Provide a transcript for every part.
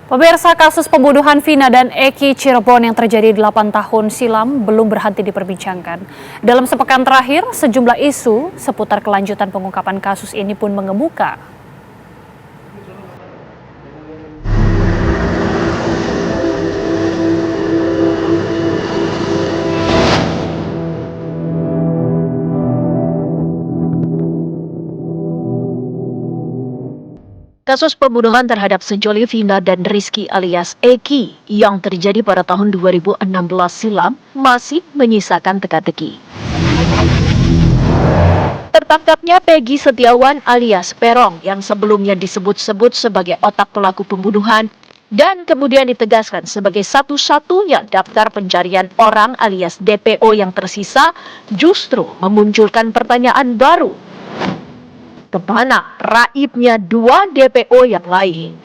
Pemirsa, kasus pembunuhan Vina dan Eki Cirebon yang terjadi 8 tahun silam belum berhenti diperbincangkan. Dalam sepekan terakhir, sejumlah isu seputar kelanjutan pengungkapan kasus ini pun mengemuka. Kasus pembunuhan terhadap sejoli Vina dan Rizky alias Eki yang terjadi pada tahun 2016 silam masih menyisakan teka-teki. Tertangkapnya Peggy Setiawan alias Perong yang sebelumnya disebut-sebut sebagai otak pelaku pembunuhan dan kemudian ditegaskan sebagai satu-satunya daftar pencarian orang alias DPO yang tersisa justru memunculkan pertanyaan baru. Kemana raibnya dua DPO yang lain?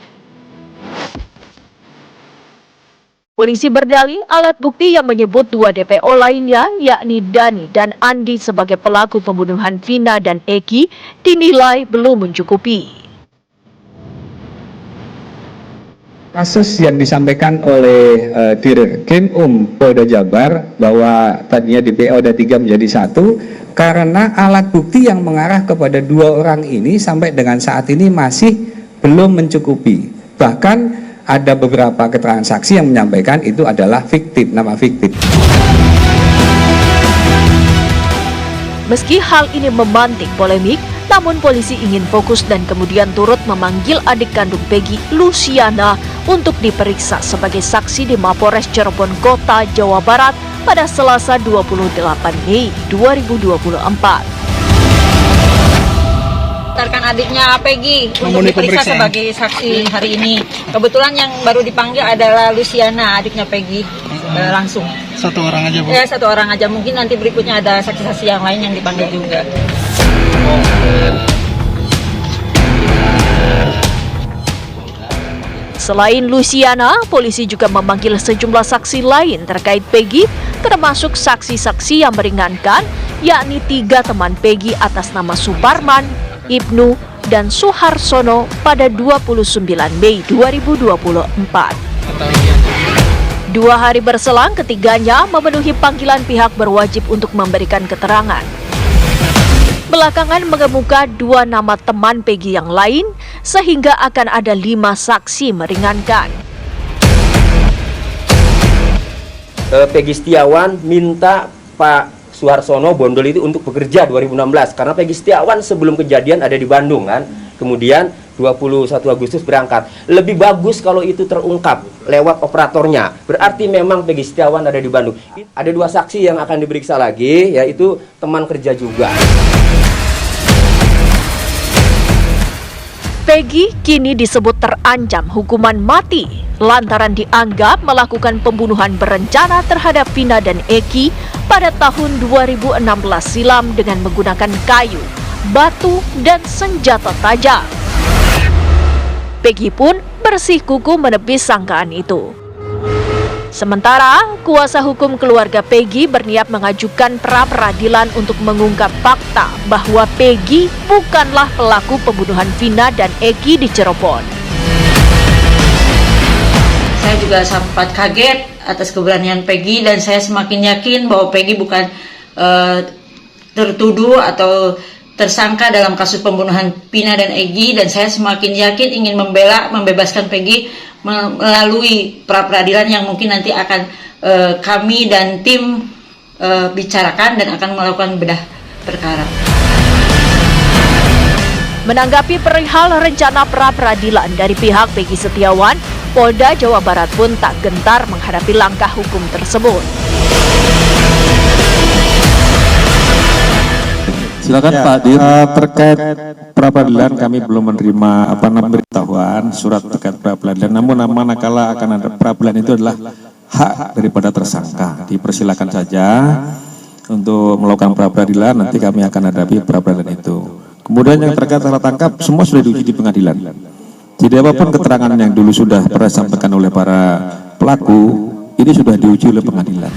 Polisi berdalih alat bukti yang menyebut dua DPO lainnya, yakni Dani dan Andi sebagai pelaku pembunuhan Vina dan Eki, dinilai belum mencukupi. Kasus yang disampaikan oleh Dirkrim Polda Jabar bahwa tadinya DPO ada 3 menjadi 1 karena alat bukti yang mengarah kepada 2 orang ini sampai dengan saat ini masih belum mencukupi. Bahkan ada beberapa keterangan saksi yang menyampaikan itu adalah fiktif, nama fiktif. Meski hal ini memantik polemik, namun polisi ingin fokus dan kemudian turut memanggil adik kandung Peggy, Luciana, untuk diperiksa sebagai saksi di Mapolres Cirebon Kota, Jawa Barat pada Selasa 28 Mei 2024. Tarkan adiknya Peggy untuk diperiksa sebagai saksi hari ini. Kebetulan yang baru dipanggil adalah Luciana, adiknya Peggy, langsung. Satu orang aja, Bu? Ya, satu orang aja. Mungkin nanti berikutnya ada saksi-saksi yang lain yang dipanggil juga. Selain Luciana, polisi juga memanggil sejumlah saksi lain terkait Peggy, termasuk saksi-saksi yang meringankan, yakni 3 teman Peggy atas nama Suparman, Ibnu, dan Suharsono pada 29 Mei 2024. 2 hari berselang, ketiganya memenuhi panggilan pihak berwajib untuk memberikan keterangan. Belakangan mengemuka 2 nama teman Peggy yang lain, sehingga akan ada 5 saksi meringankan. Peggy Setiawan minta Pak Suharsono Bondol itu untuk bekerja 2016 karena Peggy Setiawan sebelum kejadian ada di Bandung kan, kemudian 21 Agustus berangkat. Lebih bagus kalau itu terungkap lewat operatornya, berarti memang Peggy Setiawan ada di Bandung. Ada 2 saksi yang akan diperiksa lagi, yaitu teman kerja juga. Peggy kini disebut terancam hukuman mati lantaran dianggap melakukan pembunuhan berencana terhadap Vina dan Eki pada tahun 2016 silam dengan menggunakan kayu, batu, dan senjata tajam. Peggy pun bersikukuh menepis sangkaan itu. Sementara, kuasa hukum keluarga Peggy berniat mengajukan pra-peradilan untuk mengungkap fakta bahwa Peggy bukanlah pelaku pembunuhan Vina dan Eki di Cirebon. Saya juga sempat kaget atas keberanian Peggy dan saya semakin yakin bahwa Peggy bukan tertuduh atau tersangka dalam kasus pembunuhan Vina dan Eki, dan saya semakin yakin ingin membebaskan Peggy melalui pra-peradilan yang mungkin nanti akan kami dan tim bicarakan dan akan melakukan bedah perkara. Menanggapi perihal rencana pra-peradilan dari pihak Peggy Setiawan, Polda Jawa Barat pun tak gentar menghadapi langkah hukum tersebut. Silakan Pak Dir. Terkait pra-peradilan kami belum menerima pemberitahuan surat terkait pra-peradilan. Namun manakala akan ada pra-peradilan itu adalah hak daripada tersangka. Dipersilakan saja untuk melakukan pra-peradilan, nanti kami akan hadapi pra-peradilan itu. Kemudian yang terkait salah tangkap semua sudah diuji di pengadilan. Jadi apapun keterangan yang dulu sudah pernah disampaikan oleh para pelaku, ini sudah diuji oleh pengadilan.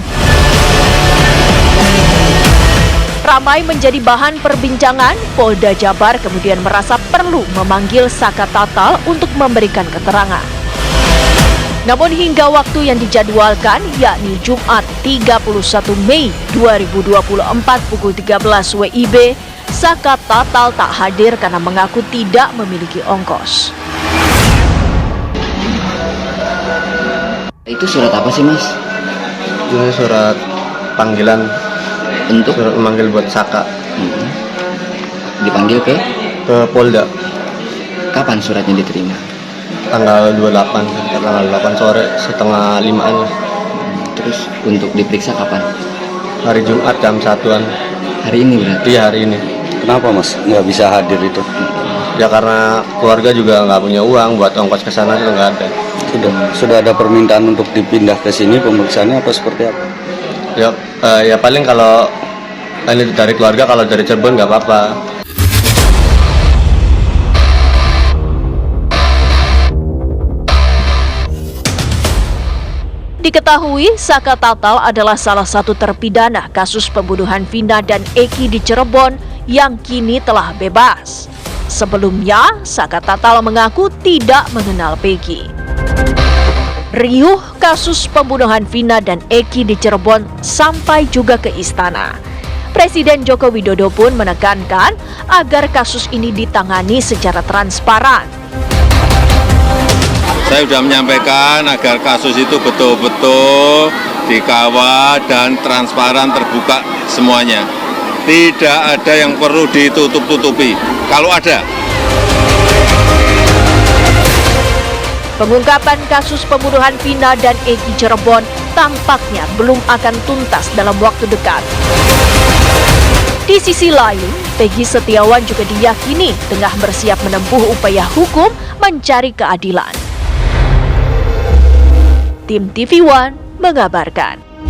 Ramai menjadi bahan perbincangan, Polda Jabar kemudian merasa perlu memanggil Saka Tatal untuk memberikan keterangan. Namun hingga waktu yang dijadwalkan, yakni Jumat 31 Mei 2024 pukul 13 WIB, Saka Tatal tak hadir karena mengaku tidak memiliki ongkos. Itu surat apa sih, Mas? Ini surat panggilan, Untuk surat memanggil buat Saka dipanggil ke Polda kapan suratnya diterima? tanggal 28 sore setengah 5-an lah. Terus untuk diperiksa kapan? Hari Jumat jam 1-an. Hari ini berarti? Iya, hari ini. Kenapa mas nggak bisa hadir itu? Ya karena keluarga juga nggak punya uang buat ongkos ke sana, itu nggak ada. Sudah ada permintaan untuk dipindah ke sini pemeriksaannya apa seperti apa? Ya paling kalau ini dari keluarga, kalau dari Cirebon nggak apa-apa. Diketahui Saka Tatal adalah salah satu terpidana kasus pembunuhan Vina dan Eki di Cirebon yang kini telah bebas. Sebelumnya, Saka Tatal mengaku tidak mengenal Peggy. Riuh kasus pembunuhan Vina dan Eki di Cirebon sampai juga ke istana. Presiden Joko Widodo pun menekankan agar kasus ini ditangani secara transparan. Saya sudah menyampaikan agar kasus itu betul-betul dikawal dan transparan, terbuka semuanya. Tidak ada yang perlu ditutup-tutupi. Kalau ada. Pengungkapan kasus pembunuhan Vina dan Eki Cirebon tampaknya belum akan tuntas dalam waktu dekat. Di sisi lain, Peggy Setiawan juga diyakini tengah bersiap menempuh upaya hukum mencari keadilan. Tim TV One mengabarkan.